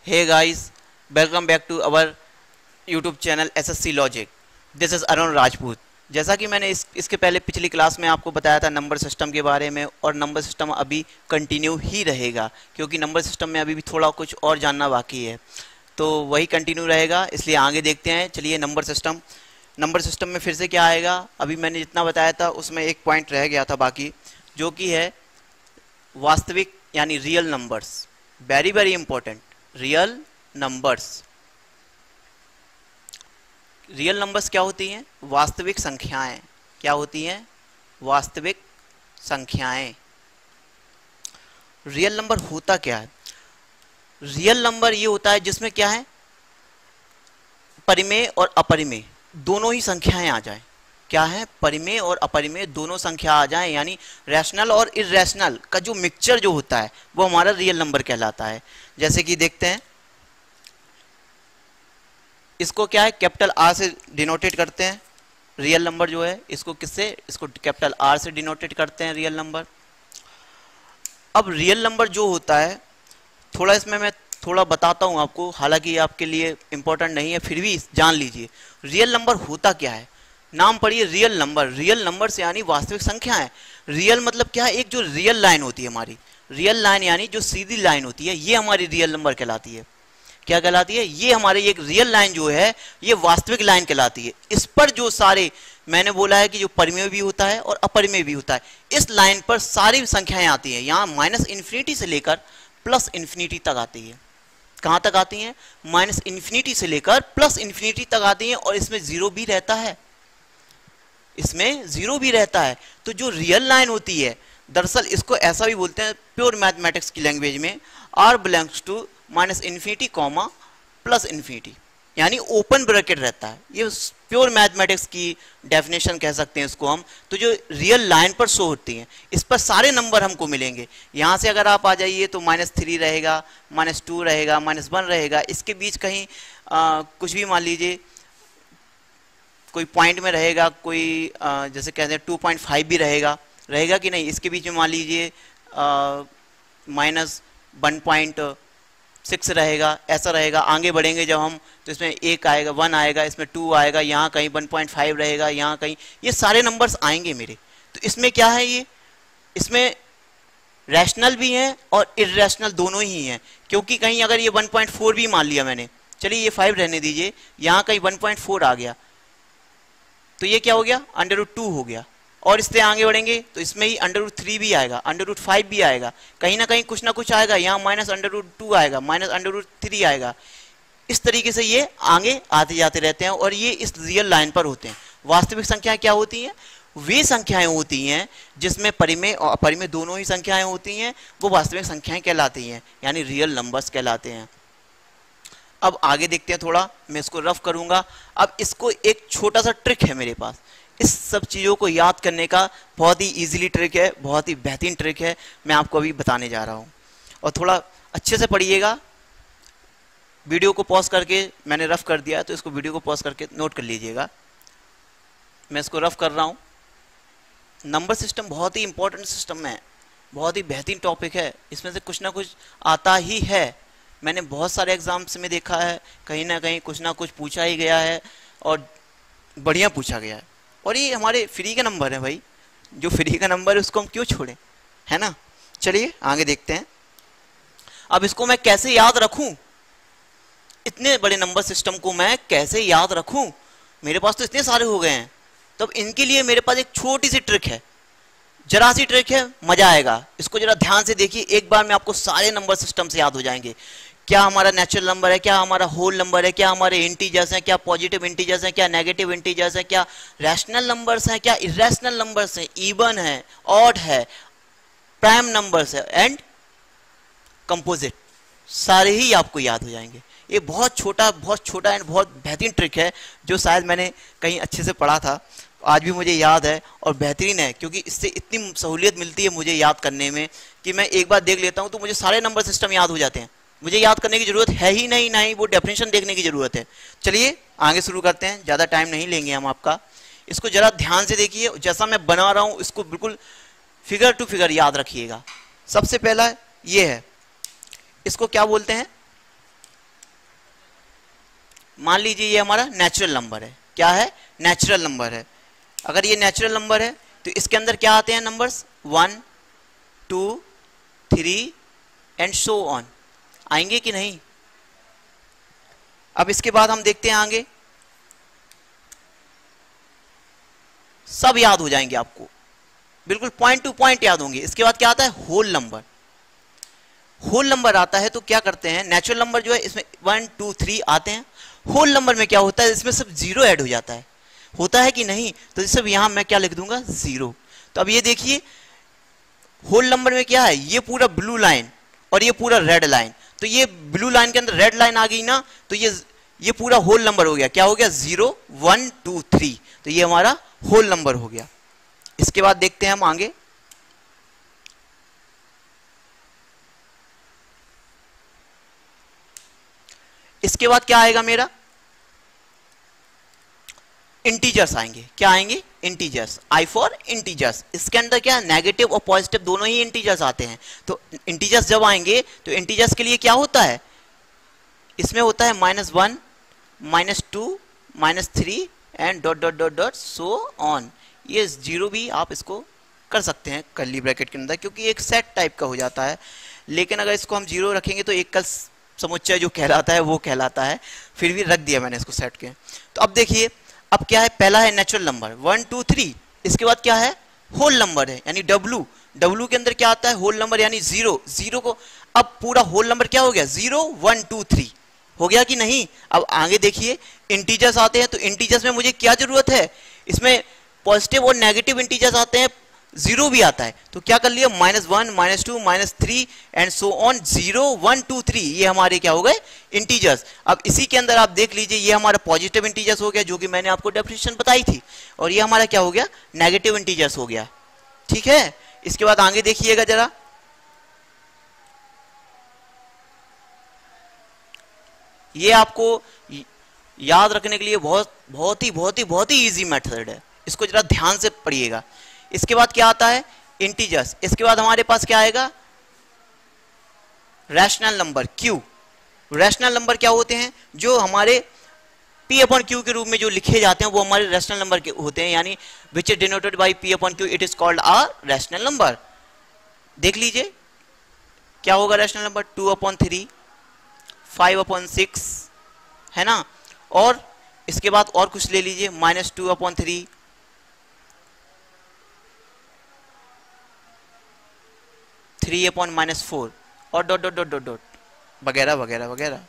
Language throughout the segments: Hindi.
Hey guys, welcome back to our YouTube channel SSC Logic. This is Arun Rajput. जैसा कि मैंने इसके पहले पिछली क्लास में आपको बताया था नंबर सिस्टम के बारे में, और नंबर सिस्टम अभी कंटिन्यू ही रहेगा क्योंकि नंबर सिस्टम में अभी भी थोड़ा कुछ और जानना बाकी है, तो वही कंटिन्यू रहेगा, इसलिए आगे देखते हैं. चलिए नंबर सिस्टम में फिर से क्या आएगा. अभी मैंने जितना बताया था उसमें एक पॉइंट रह गया था बाकी, जो कि है वास्तविक यानी real numbers. Very very important. Real numbers क्या होती हैं? वास्तविक संख्याएं. क्या होती हैं? वास्तविक संख्याएं. रियल नंबर होता क्या है? रियल नंबर ये होता है जिसमें क्या है, परिमेय और अपरिमेय दोनों ही संख्याएं आ जाएं. क्या है? परिमेय और अपरिमेय दोनों संख्या आ जाएं, यानी रैशनल और इर्रेशनल का जो मिक्सचर जो होता है वो हमारा रियल नंबर कहलाता है. जैसे कि देखते हैं, इसको क्या है, कैपिटल आर से डिनोटेट करते हैं. रियल नंबर जो है इसको किससे, इसको कैपिटल आर से डिनोटेट करते हैं रियल नंबर. अब रियल नंबर जो होता है, थोड़ा इसमें मैं थोड़ा बताता हूं आपको, हालांकि आपके लिए इंपॉर्टेंट नहीं है, फिर भी जान लीजिए रियल नंबर होता क्या है. नाम पढ़िए, रियल नंबर. रियल नंबर से यानी वास्तविक संख्या है. रियल मतलब क्या है, एक जो रियल लाइन होती है हमारी, रियल लाइन यानी जो सीधी लाइन होती है, ये हमारी रियल नंबर कहलाती है. क्या कहलाती है? ये हमारी एक रियल लाइन जो है ये वास्तविक लाइन कहलाती है. इस पर जो सारे, मैंने बोला है कि जो परिमेय भी होता है और अपरिमेय भी होता है, इस लाइन पर सारी संख्याएं आती हैं. यहाँ माइनस इन्फिनिटी से लेकर प्लस इन्फिनिटी तक आती है. कहां तक आती हैं? माइनस इन्फिनिटी से लेकर प्लस इन्फिनिटी तक आती हैं, और इसमें जीरो भी रहता है. इसमें जीरो भी रहता है. तो जो रियल लाइन होती है, दरअसल इसको ऐसा भी बोलते हैं प्योर मैथमेटिक्स की लैंग्वेज में, R belongs to minus infinity comma plus infinity, यानी ओपन ब्रैकेट रहता है. ये प्योर मैथमेटिक्स की डेफिनेशन कह सकते हैं इसको हम. तो जो रियल लाइन पर शो होती हैं, इस पर सारे नंबर हमको मिलेंगे. यहाँ से अगर आप आ जाइए तो -3 रहेगा, -2 रहेगा, -1 रहेगा. इसके बीच कहीं कुछ भी मान लीजिए, कोई पॉइंट में रहेगा, कोई जैसे कहते हैं 2.5 भी रहेगा कि नहीं. इसके बीच में मान लीजिए -1.6 रहेगा, ऐसा रहेगा. आगे बढ़ेंगे जब हम तो इसमें 1 आएगा, 1 आएगा, इसमें 2 आएगा, यहाँ कहीं 1.5 रहेगा, यहाँ कहीं, ये सारे नंबर्स आएंगे मेरे. तो इसमें क्या है, ये इसमें रैशनल भी हैं और इर्रेशनल दोनों ही हैं. क्योंकि कहीं अगर ये 1.4 भी मान लिया मैंने, चलिए ये 5 रहने दीजिए, यहाँ कहीं 1.4 आ गया, तो ये क्या हो गया, √2 हो गया. और इससे आगे बढ़ेंगे तो इसमें ही √3 भी आएगा, √5 भी आएगा, कहीं ना कहीं कुछ ना कुछ आएगा. यहाँ -√2 आएगा, -√3 आएगा. इस तरीके से ये आगे आते जाते रहते हैं, और ये इस रियल लाइन पर होते हैं. वास्तविक संख्याएं क्या होती हैं? वे संख्याएं होती हैं जिसमें परिमेय और अपरिमेय दोनों ही संख्याएं होती हैं, वो वास्तविक संख्याएं कहलाती हैं, यानी रियल नंबर्स कहलाते हैं. अब आगे देखते हैं, थोड़ा मैं इसको रफ करूंगा. अब इसको एक छोटा सा ट्रिक है मेरे पास, इस सब चीज़ों को याद करने का बहुत ही इजीली ट्रिक है, बहुत ही बेहतरीन ट्रिक है, मैं आपको अभी बताने जा रहा हूँ. और थोड़ा अच्छे से पढ़िएगा. वीडियो को पॉज करके, मैंने रफ कर दिया तो इसको वीडियो को पॉज करके नोट कर लीजिएगा. मैं इसको रफ कर रहा हूँ. नंबर सिस्टम बहुत ही इंपॉर्टेंट सिस्टम है, बहुत ही बेहतरीन टॉपिक है. इसमें से कुछ ना कुछ आता ही है. मैंने बहुत सारे एग्जाम्स में देखा है, कहीं ना कहीं कुछ ना कुछ पूछा ही गया है, और बढ़िया पूछा गया है. और ये हमारे फ्री का नंबर है भाई, जो फ्री का नंबर है उसको हम क्यों छोड़ें, है ना. चलिए आगे देखते हैं. अब इसको मैं कैसे याद रखूं, इतने बड़े नंबर सिस्टम को मैं कैसे याद रखूं, मेरे पास तो इतने सारे हो गए हैं. तब इनके लिए मेरे पास एक छोटी सी ट्रिक है, जरा सी ट्रिक है, मजा आएगा. इसको जरा ध्यान से देखिए, एक बार में आपको सारे नंबर सिस्टम से याद हो जाएंगे. क्या हमारा नेचुरल नंबर है, क्या हमारा होल नंबर है, क्या हमारे इंटीजर्स हैं, क्या पॉजिटिव इंटीजर्स हैं, क्या नेगेटिव इंटीजर्स हैं, क्या रैशनल नंबर्स हैं, क्या इर्रेशनल नंबर्स हैं, इवन है, ऑड है, प्राइम नंबर्स है, एंड कंपोजिट, सारे ही आपको याद हो जाएंगे. ये बहुत छोटा एंड बहुत बेहतरीन ट्रिक है, जो शायद मैंने कहीं अच्छे से पढ़ा था, आज भी मुझे याद है, और बेहतरीन है क्योंकि इससे इतनी सहूलियत मिलती है मुझे याद करने में कि मैं एक बार देख लेता हूं तो मुझे सारे नंबर सिस्टम याद हो जाते हैं. मुझे याद करने की जरूरत है ही नहीं, ना ही वो डेफिनेशन देखने की जरूरत है. चलिए आगे शुरू करते हैं, ज़्यादा टाइम नहीं लेंगे हम आपका. इसको जरा ध्यान से देखिए, जैसा मैं बना रहा हूँ इसको बिल्कुल फिगर टू फिगर याद रखिएगा. सबसे पहला ये है, इसको क्या बोलते हैं, मान लीजिए ये हमारा नेचुरल नंबर है। क्या है? नेचुरल नंबर है। अगर ये नेचुरल नंबर है तो इसके अंदर क्या आते हैं नंबर्स? 1 2 3 and so on. आएंगे कि नहीं? अब इसके बाद हम देखते हैं आगे, सब याद हो जाएंगे आपको, बिल्कुल पॉइंट टू पॉइंट याद होंगे। इसके बाद क्या आता है? Whole number. होल नंबर आता है तो क्या करते हैं, नेचुरल नंबर जो है इसमें 1 2 3 आते हैं। होल नंबर में क्या होता है? इसमें सिर्फ जीरो ऐड हो जाता है। होता है कि नहीं? तो सिर्फ यहां मैं क्या लिख दूंगा? जीरो। तो अब ये देखिए होल नंबर में क्या है, ये पूरा ब्लू लाइन और ये पूरा रेड लाइन। तो ये ब्लू लाइन के अंदर रेड लाइन आ गई ना, तो ये पूरा होल नंबर हो गया। क्या हो गया? 0 1 2 3। तो ये हमारा होल नंबर हो गया। इसके बाद देखते हैं हम आगे, इसके बाद क्या आएगा मेरा? इंटीजर्स आएंगे। क्या आएंगे? इंटीजर्स। I for integers. इसके अंदर क्या, नेगेटिव और पॉजिटिव दोनों ही इंटीजर्स आते हैं। तो इंटीजर्स जब आएंगे तो इंटीजर्स के लिए क्या होता है? इसमें होता है -1 -2 -3 and dot dot dot dot so on. ये जीरो भी आप इसको कर सकते हैं कर्ली ब्रैकेट के अंदर, क्योंकि एक सेट टाइप का हो जाता है। लेकिन अगर इसको हम जीरो रखेंगे तो एक कल समुच्चय जो कहलाता है वो कहलाता है। फिर भी रख दिया मैंने इसको सेट के। तो अब देखिए, अब क्या है? पहला है नेचुरल नंबर 1 2 3। इसके बाद क्या है? होल नंबर है, यानी डब्लू। डब्लू के अंदर क्या आता है? होल नंबर, यानी जीरो। जीरो को अब पूरा होल नंबर क्या हो गया? 0 1 2 3 हो गया कि नहीं? अब आगे देखिए, इंटीजर्स आते हैं। तो इंटीजर्स में मुझे क्या जरूरत है? इसमें पॉजिटिव और नेगेटिव इंटीजर्स आते हैं, जीरो भी आता है। तो क्या कर लिया? -1 -2 -3 एंड सो ऑन। 0 1 2 3 ये हमारे क्या हो गए? इंटीजर्स। अब इसी के अंदर आप देख लीजिए, ये हमारा पॉजिटिव इंटीजर्स हो गया, जो कि मैंने आपको डेफिनेशन बताई थी। और ये हमारा क्या हो गया? नेगेटिव इंटीजर्स हो गया। ठीक है। इसके बाद आगे देखिएगा जरा, ये आपको याद रखने के लिए बहुत ही इजी मेथड है। इसको जरा ध्यान से पढ़िएगा। इसके बाद क्या आता है? इंटीजर्स। इसके बाद हमारे पास क्या आएगा? Rational number Q. Rational number क्या होते हैं? जो हमारे P अपॉन Q के रूप में जो लिखे जाते हैं वो हमारे रैशनल नंबर के होते हैं, यानी which is denoted by P upon Q, it is called a rational number. देख लीजिए क्या होगा रैशनल नंबर? 2/3 5/6 है ना। और इसके बाद और कुछ ले लीजिए, -2/3 3/-4 और dot dot dot dot dot वगैरह वगैरह वगैरह।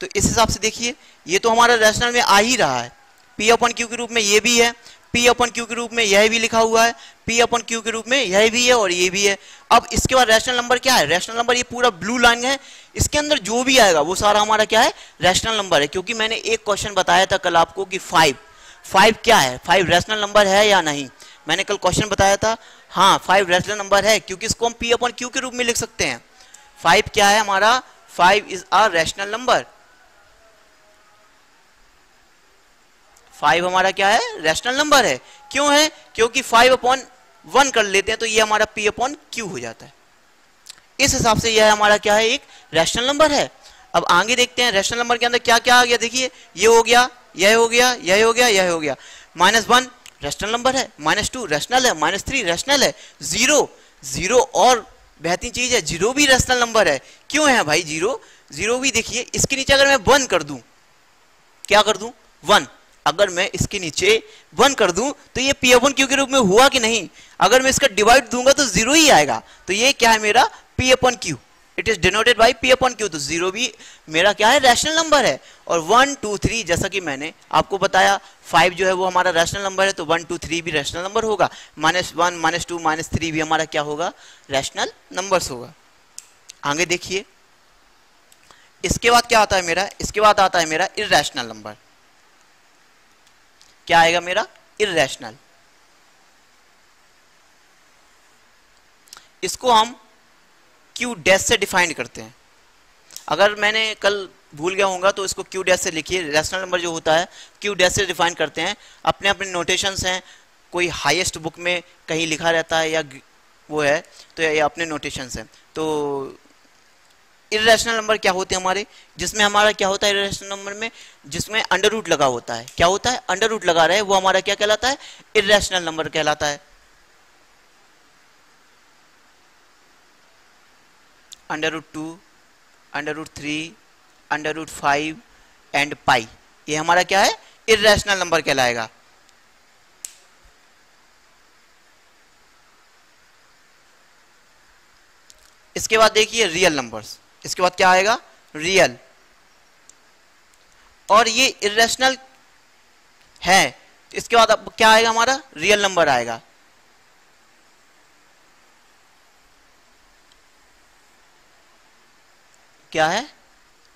तो इस हिसाब से देखिए, ये तो हमारा रैशनल में आ ही रहा है। P अपॉन Q के रूप में ये भी है, P अपॉन Q के रूप में यह भी लिखा हुआ है, P अपॉन Q के रूप में यह भी है और ये भी है। अब इसके बाद रैशनल नंबर क्या है? रैशनल नंबर ये पूरा ब्लू लाइन है, इसके अंदर जो भी आएगा वो सारा हमारा क्या है? रैशनल नंबर है। क्योंकि मैंने एक क्वेश्चन बताया था कल आपको कि 5 क्या है? 5 रैशनल नंबर है या नहीं? मैंने कल क्वेश्चन बताया था, हाँ 5 रैशनल नंबर है, क्योंकि इसको हम P अपॉन Q के रूप में लिख सकते हैं। 5 क्या है हमारा? 5 इज अ रैशनल नंबर। 5 हमारा क्या है? रैशनल नंबर है। क्यों है? क्योंकि 5/1 कर लेते हैं तो ये हमारा P अपॉन Q हो जाता है। इस हिसाब से यह हमारा क्या है? एक रैशनल नंबर है। अब आगे देखते हैं रैशनल नंबर के अंदर क्या क्या आ गया। देखिए, ये हो गया, यह हो गया, यह हो गया, यह हो गया। -1 रैशनल नंबर है, -2 रैशनल है, -3 रैशनल है, 0 और बेहतरीन चीज है, 0 भी रैशनल नंबर है। क्यों है भाई 0 भी? देखिए इसके नीचे अगर मैं 1 कर दूं, क्या कर दूं? 1। अगर मैं इसके नीचे 1 कर दूं तो ये P अपॉन Q के रूप में हुआ कि नहीं? अगर मैं इसका डिवाइड दूंगा तो 0 ही आएगा। तो ये क्या है मेरा? P upon Q, it is denoted by P upon Q। तो 0 भी मेरा क्या है? रैशनल नंबर है। और 1 2 3 जैसा कि मैंने आपको बताया, 5 जो है वो हमारा रैशनल नंबर है, तो 1 2 3 भी रैशनल नंबर होगा। -1 -2 -3 भी हमारा क्या होगा? रैशनल नंबर्स होगा। आगे देखिए, इसके बाद क्या आता है मेरा? इसके बाद आता है मेरा इर्रेशनल नंबर। क्या आएगा मेरा? इर्रेशनल। इसको हम Q डैश से डिफाइन करते हैं। अगर मैंने कल भूल गया होगा तो इसको Q डैश से लिखिए। रैशनल नंबर जो होता है Q डैश से डिफाइन करते हैं। अपने अपने नोटेशंस हैं, कोई हाईएस्ट बुक में कहीं लिखा रहता है या वो है, तो ये अपने नोटेशंस हैं। तो इर्रेशनल नंबर क्या होते हैं हमारे, जिसमें हमारा क्या होता है इर्रेशनल नंबर में, जिसमें अंडर रूट लगा होता है, क्या होता है अंडर रूट लगा रहे, वो हमारा क्या कहलाता है, इर्रेशनल नंबर कहलाता है। √2, √3, √5 एंड पाई, ये हमारा क्या है, इर्रेशनल नंबर कहलाएगा। इसके बाद देखिए रियल नंबर्स, इसके बाद क्या आएगा, रियल, और ये इर्रेशनल है, इसके बाद अब क्या आएगा, हमारा रियल नंबर आएगा। क्या है,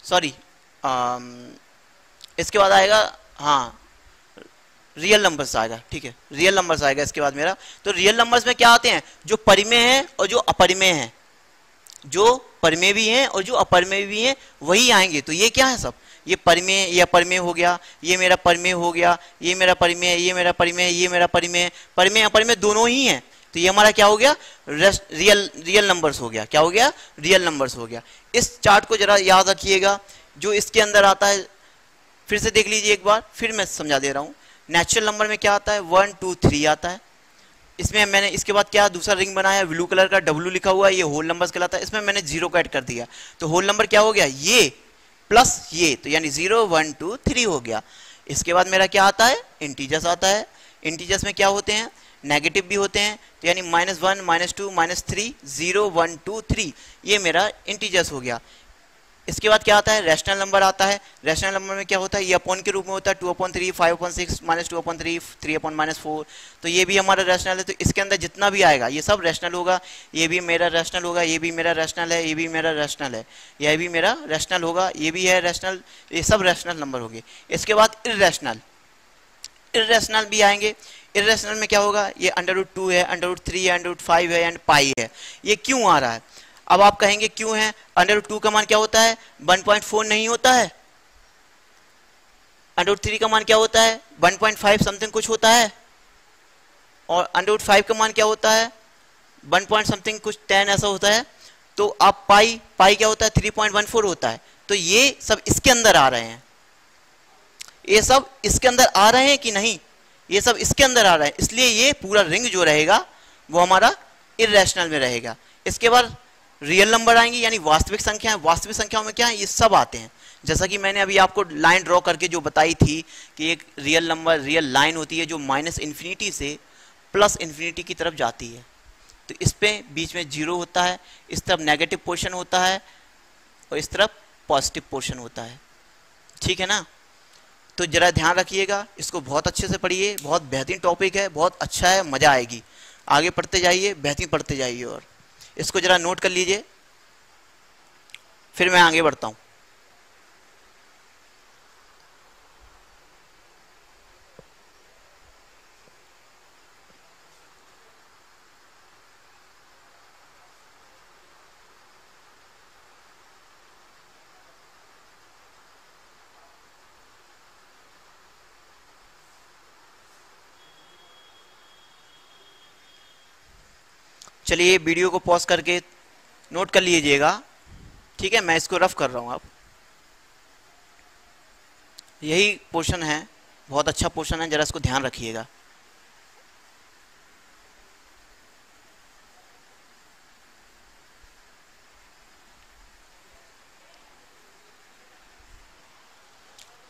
सॉरी, इसके बाद आएगा, हाँ रियल नंबर्स आएगा, ठीक है, रियल नंबर्स आएगा इसके बाद मेरा। तो रियल नंबर्स में क्या आते हैं, जो परिमेय हैं और जो अपरिमेय हैं, जो परिमेय भी हैं और जो अपरिमेय भी हैं वही आएंगे। तो ये क्या है सब, ये परिमेय, ये अपरिमेय हो गया, ये मेरा परिमेय हो गया, ये मेरा परिमेय, ये मेरा परिमेय, ये मेरा परिमेय, परिमेय अपरिमेय दोनों ही हैं। तो ये हमारा क्या हो गया, रियल नंबर्स हो गया, क्या हो गया, रियल नंबर्स हो गया। इस चार्ट को जरा याद रखिएगा, जो इसके अंदर आता है फिर से देख लीजिए एक बार, फिर मैं समझा दे रहा हूँ। नेचुरल नंबर में क्या आता है, 1 2 3 आता है। इसमें मैंने इसके बाद क्या दूसरा रिंग बनाया, ब्लू कलर का W लिखा हुआ है, ये होल नंबर्स कहलाता है। इसमें मैंने 0 को ऐड कर दिया, तो होल नंबर क्या हो गया, ये प्लस ये, तो यानी 0 1 2 3 हो गया। इसके बाद मेरा क्या आता है, इंटीजर्स आता है। इंटीजर्स में क्या होते हैं, नेगेटिव भी होते हैं, तो यानी -1 -2 -3 0 1 2 3, ये मेरा इंटीजर्स हो गया। इसके बाद क्या आता है, रैशनल नंबर आता है। रैशनल नंबर में क्या होता है, ये अपॉन के रूप में होता है, 2/3 5/6 -2/3 3/-4, तो ये भी हमारा रैशनल है। तो इसके अंदर जितना भी आएगा ये सब रैशनल होगा, ये भी मेरा रैशनल होगा, ये भी मेरा रैशनल है, ये भी मेरा रैशनल है, यह भी मेरा रैशनल होगा, ये भी है रैशनल, ये सब रैशनल नंबर हो गए। इसके बाद इर्रेशनल, इर्रेशनल भी आएंगे। इर्रेशनल में क्या होगा, ये √2 है, √3 है, √5 है एंड पाई है। ये क्यों आ रहा है, अब आप कहेंगे क्यों है, √2 का मान क्या होता है, 1.4 नहीं होता है, √3 का मान क्या होता है, 1.5 समथिंग कुछ होता है, और √5 का मान क्या होता है, 1 पॉइंट समथिंग कुछ 10 ऐसा होता है। तो आप पाई क्या होता है, 3.14 होता है। तो ये सब इसके अंदर आ रहे हैं, ये सब इसके अंदर आ रहे हैं कि नहीं, ये सब इसके अंदर आ रहे हैं, इसलिए ये पूरा रिंग जो रहेगा वो हमारा इर्रेशनल में रहेगा। इसके बाद रियल नंबर आएंगे, यानी वास्तविक संख्या। वास्तविक संख्याओं में क्या है, ये सब आते हैं। जैसा कि मैंने अभी आपको लाइन ड्रॉ करके जो बताई थी कि एक रियल नंबर, रियल लाइन होती है जो -∞ से +∞ की तरफ जाती है। तो इस पे बीच में 0 होता है, इस तरफ नेगेटिव पोर्शन होता है और इस तरफ पॉजिटिव पोर्शन होता है, ठीक है ना। तो जरा ध्यान रखिएगा, इसको बहुत अच्छे से पढ़िए, बहुत बेहतरीन टॉपिक है, बहुत अच्छा है, मज़ा आएगी। आगे पढ़ते जाइए, बेहतरीन पढ़ते जाइए, और इसको जरा नोट कर लीजिए, फिर मैं आगे बढ़ता हूँ। चलिए वीडियो को पॉज करके नोट कर लीजिएगा, ठीक है। मैं इसको रफ कर रहा हूँ, अब यही पोर्शन है, बहुत अच्छा पोर्शन है, जरा इसको ध्यान रखिएगा।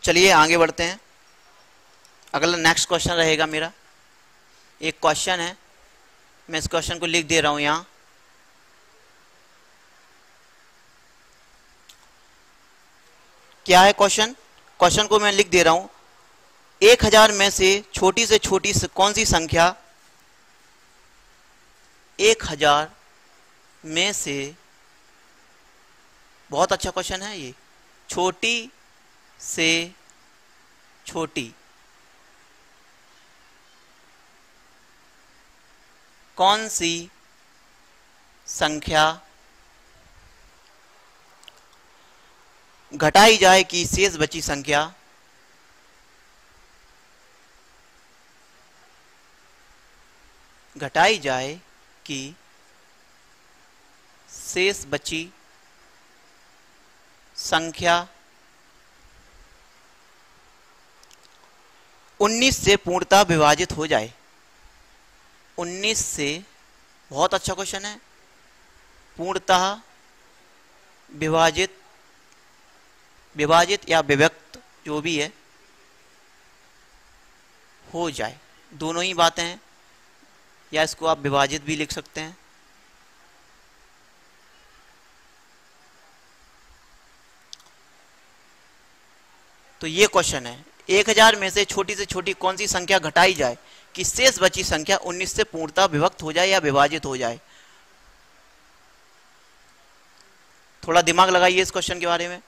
चलिए आगे बढ़ते हैं। अगला नेक्स्ट क्वेश्चन रहेगा मेरा, एक क्वेश्चन है, मैं इस क्वेश्चन को लिख दे रहा हूं यहां। क्या है क्वेश्चन, क्वेश्चन को मैं लिख दे रहा हूं। 1000 में से छोटी कौन सी संख्या 1000 में से, बहुत अच्छा क्वेश्चन है ये, छोटी से छोटी कौन सी संख्या घटाई जाए कि शेष बची संख्या घटाई जाए कि शेष बची संख्या 19 से पूर्णतः विभाजित हो जाए। 19 से, बहुत अच्छा क्वेश्चन है, पूर्णतः विभाजित, विभाजित या विभक्त जो भी है हो जाए, दोनों ही बातें हैं, या इसको आप विभाजित भी लिख सकते हैं। तो ये क्वेश्चन है, 1000 में से छोटी कौन सी संख्या घटाई जाए कि शेष बची संख्या 19 से पूर्णतः विभक्त हो जाए या विभाजित हो जाए। थोड़ा दिमाग लगाइए इस क्वेश्चन के बारे में।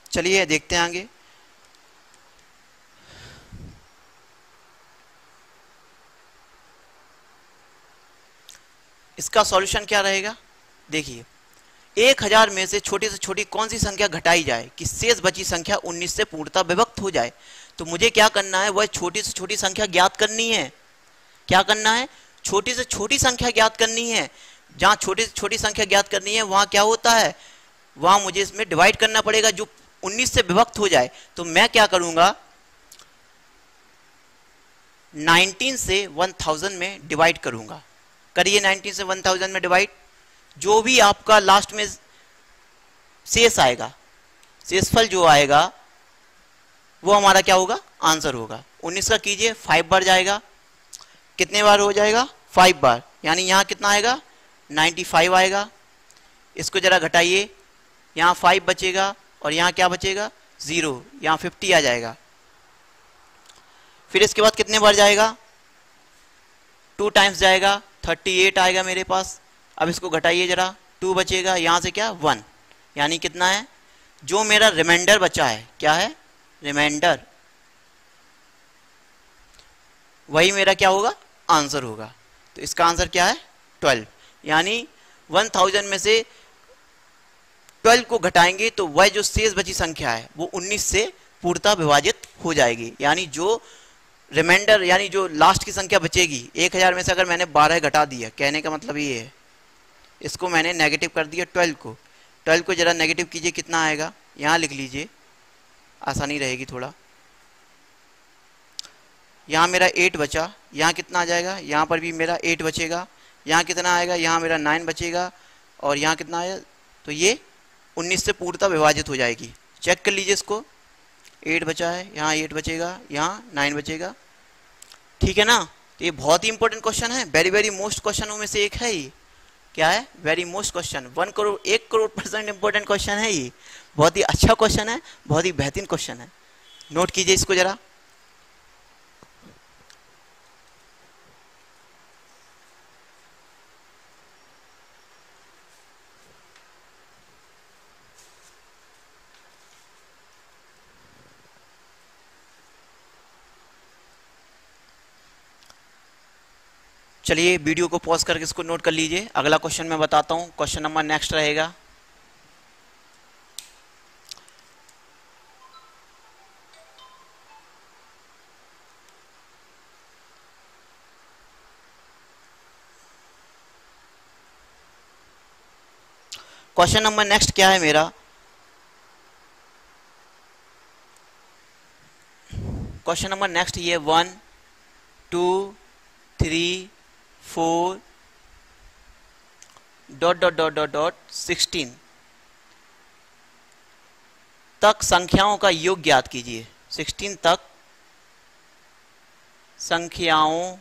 चलिए देखते हैं आगे। इसका सॉल्यूशन क्या रहेगा, देखिए 1000 में से छोटी कौन सी संख्या घटाई जाए कि शेष बची संख्या 19 से पूर्णतः विभक्त हो जाए। तो मुझे क्या करना है, वह छोटी से छोटी संख्या ज्ञात करनी है। क्या करना है, छोटी से छोटी संख्या ज्ञात करनी है। जहां छोटी से छोटी संख्या ज्ञात करनी है वहां क्या होता है, वहां मुझे इसमें डिवाइड करना पड़ेगा जो 19 से विभक्त हो जाए। तो मैं क्या करूंगा, 19 से 1000 में डिवाइड करूंगा। करिए 19 से 1000 में डिवाइड, जो भी आपका लास्ट में शेष आएगा, शेषफल जो आएगा वो हमारा क्या होगा, आंसर होगा। 19 का कीजिए, 5 बार जाएगा, कितने बार हो जाएगा, 5 बार, यानी यहां कितना आएगा, 95 आएगा। इसको जरा घटाइए, यहां 5 बचेगा और यहां क्या बचेगा, 0, यहां 50 आ जाएगा। फिर इसके बाद कितने बार जाएगा, 2 टाइम्स जाएगा, 38 आएगा मेरे पास। अब इसको घटाइए जरा, 2 बचेगा, यहां से क्या 1, यानी कितना है, जो मेरा रिमाइंडर बचा है, क्या है, रिमाइंडर, वही मेरा क्या होगा, आंसर होगा। तो इसका आंसर क्या है, 12, यानी 1000 में से 12 को घटाएंगे तो वह जो शेष बची संख्या है वो 19 से पूर्णतः विभाजित हो जाएगी। यानी जो रिमाइंडर, यानी जो लास्ट की संख्या बचेगी, 1000 में से अगर मैंने 12 घटा दिया, कहने का मतलब ये है, इसको मैंने नेगेटिव कर दिया 12 को। 12 को जरा नेगेटिव कीजिए, कितना आएगा, यहाँ लिख लीजिए, आसानी रहेगी थोड़ा। यहाँ मेरा 8 बचा, यहाँ कितना आ जाएगा, यहाँ पर भी मेरा 8 बचेगा, यहाँ कितना आएगा, यहाँ मेरा 9 बचेगा, और यहाँ कितना आएगा, तो ये 19 से पूर्णतः विभाजित हो जाएगी। चेक कर लीजिए इसको, 8 बचा है, यहाँ 8 बचेगा, यहाँ 9 बचेगा, ठीक है ना। तो ये बहुत ही इंपॉर्टेंट क्वेश्चन है, वेरी मोस्ट क्वेश्चनों में से एक है ये। क्या है, very most question, 1 crore % important question है ये। बहुत ही अच्छा क्वेश्चन है, बहुत ही बेहतरीन क्वेश्चन है, नोट कीजिए इसको जरा। चलिए वीडियो को पॉज करके इसको नोट कर लीजिए। अगला क्वेश्चन मैं बताता हूं, क्वेश्चन नंबर नेक्स्ट रहेगा। क्वेश्चन नंबर नेक्स्ट क्या है मेरा, क्वेश्चन नंबर नेक्स्ट ये 1 2 3 4 ... 16 तक संख्याओं का योग ज्ञात कीजिए। 16 तक संख्याओं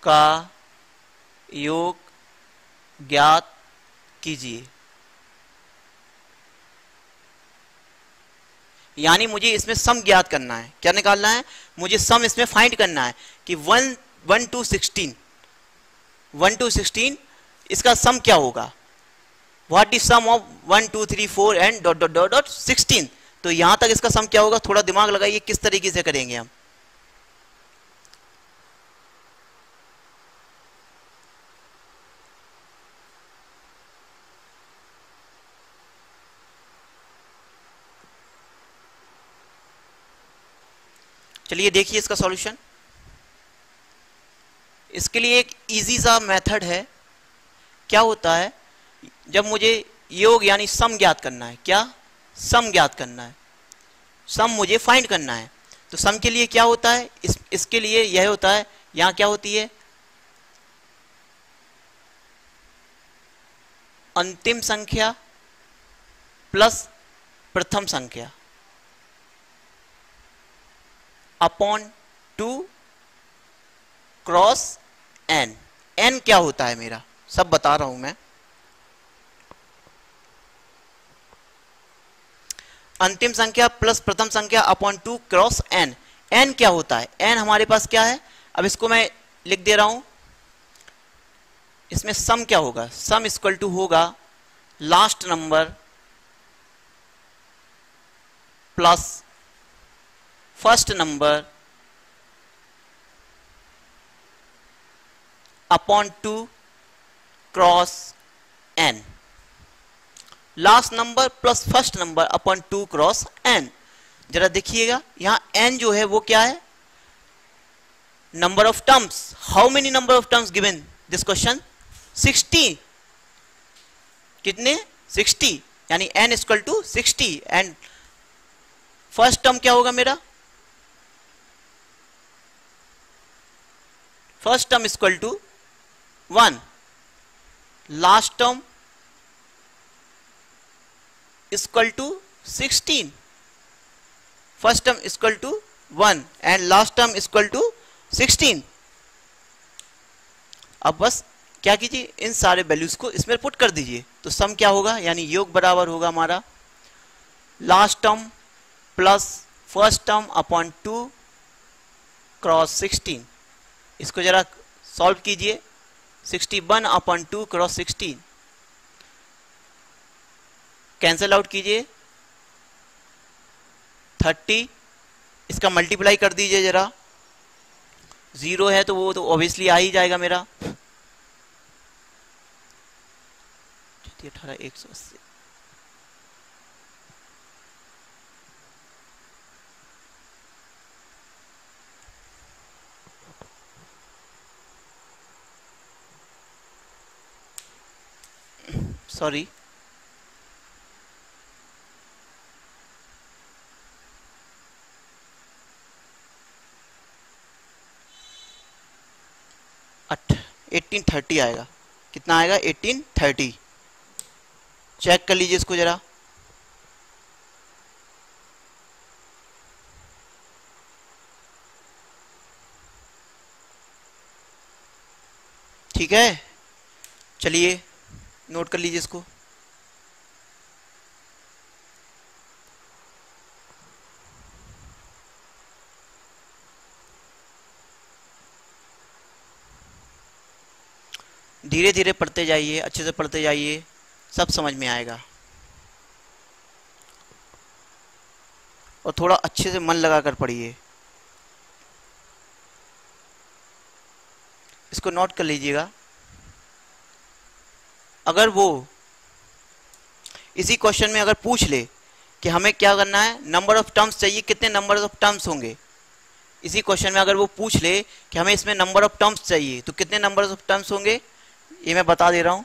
का योग ज्ञात कीजिए। यानी मुझे इसमें सम ज्ञात करना है। क्या निकालना है, मुझे सम इसमें फाइंड करना है कि 1 to 16 इसका सम क्या होगा, what is sum of 1 2 3 4 and ... 16। तो यहां तक इसका सम क्या होगा, थोड़ा दिमाग लगाइए किस तरीके से करेंगे हम। चलिए देखिए इसका सॉल्यूशन। इसके लिए एक इजी सा मेथड है। क्या होता है, जब मुझे योग यानी सम ज्ञात करना है, क्या सम ज्ञात करना है, सम मुझे फाइंड करना है, तो सम के लिए क्या होता है, इसके लिए यह होता है, यहां क्या होती है, अंतिम संख्या प्लस प्रथम संख्या अपॉन 2 क्रॉस n। n क्या होता है मेरा, सब बता रहा हूं मैं। अंतिम संख्या प्लस प्रथम संख्या अपॉन 2 क्रॉस n। n क्या होता है, n हमारे पास क्या है, अब इसको मैं लिख दे रहा हूं। इसमें सम क्या होगा, सम इक्वल टू होगा last number plus first number upon 2 cross n। Last number plus first number upon 2 cross n। जरा देखिएगा यहां n जो है वो क्या है, number of terms. How many number of terms given this question, 60। कितने, 60, यानी n equal to 60। And first term क्या होगा मेरा, first term equal to 1, last term equal to 16। First term equal to 1 and last term equal to 16। अब बस क्या कीजिए, इन सारे वैल्यूज को इसमें पुट कर दीजिए, तो सम क्या होगा, यानी योग बराबर होगा हमारा last term plus first term upon 2 cross 16। इसको जरा सॉल्व कीजिए, 61 अपॉन 2 क्रॉस 16 कैंसल आउट कीजिए, 30। इसका मल्टीप्लाई कर दीजिए जरा, 0 है तो वो तो ऑब्वियसली आ ही जाएगा मेरा। 18 180 सॉरी, अट 1830 आएगा। कितना आएगा, 1830। चेक कर लीजिए इसको जरा। ठीक है, चलिए नोट कर लीजिए इसको। धीरे धीरे पढ़ते जाइए, अच्छे से पढ़ते जाइए, सब समझ में आएगा। और थोड़ा अच्छे से मन लगाकर पढ़िए। इसको नोट कर लीजिएगा। अगर वो इसी क्वेश्चन में अगर पूछ ले कि हमें क्या करना है, नंबर ऑफ टर्म्स चाहिए, कितने नंबर ऑफ टर्म्स होंगे, इसी क्वेश्चन में अगर वो पूछ ले कि हमें इसमें नंबर ऑफ टर्म्स चाहिए तो कितने नंबर ऑफ टर्म्स होंगे, ये मैं बता दे रहा हूं।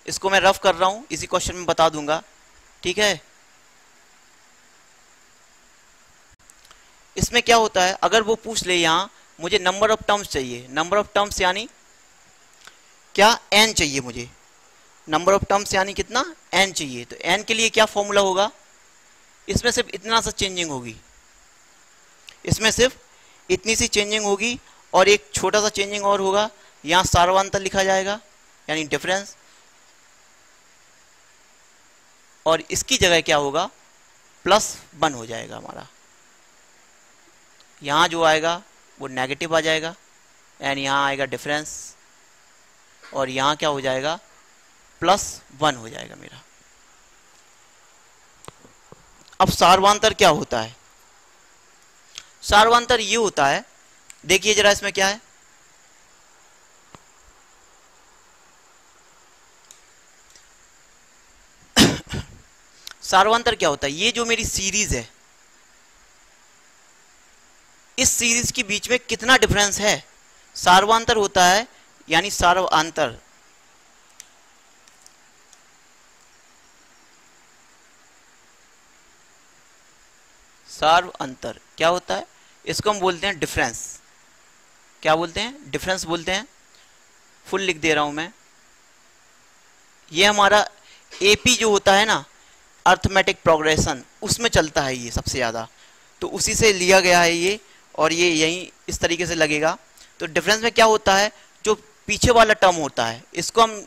इसको मैं रफ कर रहा हूं, इसी क्वेश्चन में बता दूंगा, ठीक है। इसमें क्या होता है, अगर वो पूछ ले यहां मुझे नंबर ऑफ टर्म्स चाहिए, नंबर ऑफ टर्म्स यानी क्या, n चाहिए मुझे, नंबर ऑफ टर्म्स यानी कितना, n चाहिए। तो n के लिए क्या फॉर्मूला होगा, इसमें सिर्फ इतना सा चेंजिंग होगी, इसमें सिर्फ इतनी सी चेंजिंग होगी, और एक छोटा सा चेंजिंग और होगा, यहां सार्वधातुक लिखा जाएगा यानी डिफरेंस, और इसकी जगह क्या होगा, +1 हो जाएगा हमारा। यहां जो आएगा वो नेगेटिव आ जाएगा, एंड यहां आएगा डिफरेंस, और यहां क्या हो जाएगा, +1 हो जाएगा मेरा। अब सार्वधातुक क्या होता है, सार्वधातुक ये होता है, देखिए जरा इसमें क्या है, सार्वंतर क्या होता है? ये जो मेरी सीरीज है, इस सीरीज के बीच में कितना डिफरेंस है, सार्वांतर होता है। यानी सार्वांतर सार्वांतर क्या होता है? इसको हम बोलते हैं डिफरेंस। क्या बोलते हैं? डिफरेंस बोलते हैं। फुल लिख दे रहा हूं मैं। ये हमारा एपी जो होता है ना, अर्थमेटिक प्रोग्रेशन, उसमें चलता है ये सबसे ज़्यादा, तो उसी से लिया गया है ये, और ये यही इस तरीके से लगेगा। तो डिफरेंस में क्या होता है, जो पीछे वाला टर्म होता है, इसको हम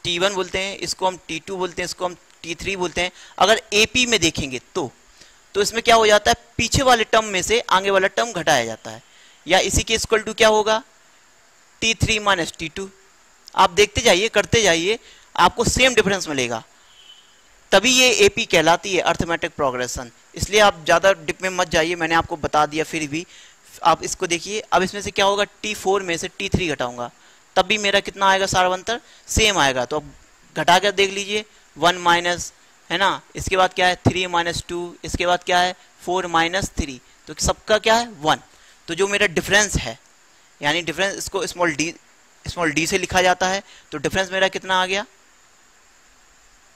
T1 बोलते हैं, इसको हम T2 बोलते हैं, इसको हम T3 बोलते हैं। अगर AP में देखेंगे तो इसमें क्या हो जाता है, पीछे वाले टर्म में से आगे वाला टर्म घटाया जाता है, या इसी के इक्वल टू क्या होगा, T3 माइनस T2। आप देखते जाइए, करते जाइए, आपको सेम डिफरेंस मिलेगा, तभी ये एपी कहलाती है, अर्थमेटिक प्रोग्रेशन। इसलिए आप ज़्यादा डिप में मत जाइए, मैंने आपको बता दिया, फिर भी आप इसको देखिए। अब इसमें से क्या होगा, T4 में से T3 घटाऊंगा, तब भी मेरा कितना आएगा, सार्वंतर सेम आएगा। तो अब घटा कर देख लीजिए, 1 माइनस, है ना, इसके बाद क्या है 3 माइनस 2, इसके बाद क्या है 4 माइनस 3, तो सबका क्या है 1। तो जो मेरा डिफरेंस है, यानी डिफरेंस, इसको स्मॉल डी से लिखा जाता है, तो डिफरेंस मेरा कितना आ गया,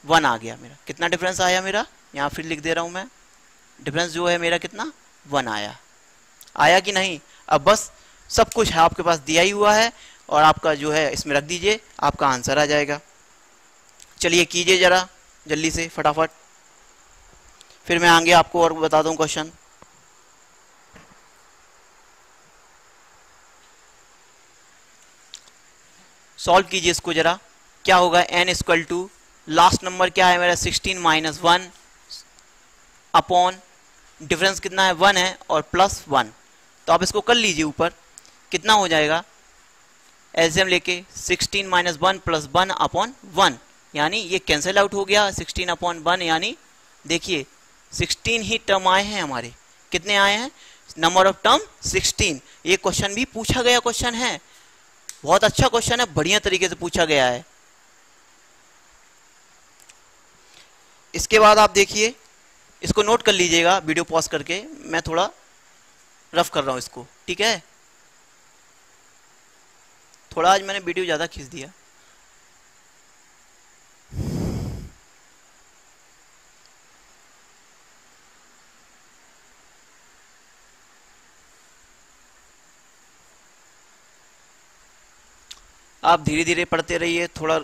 1 आ गया मेरा। कितना डिफरेंस आया मेरा, यहाँ फिर लिख दे रहा हूँ मैं, डिफरेंस जो है मेरा कितना, 1 आया। आया कि नहीं? अब बस सब कुछ है आपके पास दिया ही हुआ है, और आपका जो है इसमें रख दीजिए, आपका आंसर आ जाएगा। चलिए कीजिए जरा जल्दी से फटाफट, फिर मैं आगे आपको और बता दूं क्वेश्चन। सॉल्व कीजिए इसको जरा। क्या होगा, n equal to, last number क्या है मेरा 16 माइनस 1 अपॉन, डिफरेंस कितना है 1 है, और प्लस 1। तो आप इसको कर लीजिए ऊपर, कितना हो जाएगा, एलसीएम लेके 16 माइनस 1 प्लस 1 अपॉन 1, यानी ये कैंसिल आउट हो गया, 16 अपॉन 1, यानी देखिए 16 ही टर्म आए हैं हमारे। कितने आए हैं, नंबर ऑफ टर्म 16। ये क्वेश्चन भी पूछा गया क्वेश्चन है, बहुत अच्छा क्वेश्चन है, बढ़िया तरीके से पूछा गया है। इसके बाद आप देखिए, इसको नोट कर लीजिएगा वीडियो पॉज करके, मैं थोड़ा रफ कर रहा हूं इसको, ठीक है। थोड़ा आज मैंने वीडियो ज़्यादा खींच दिया। आप धीरे धीरे पढ़ते रहिए, थोड़ा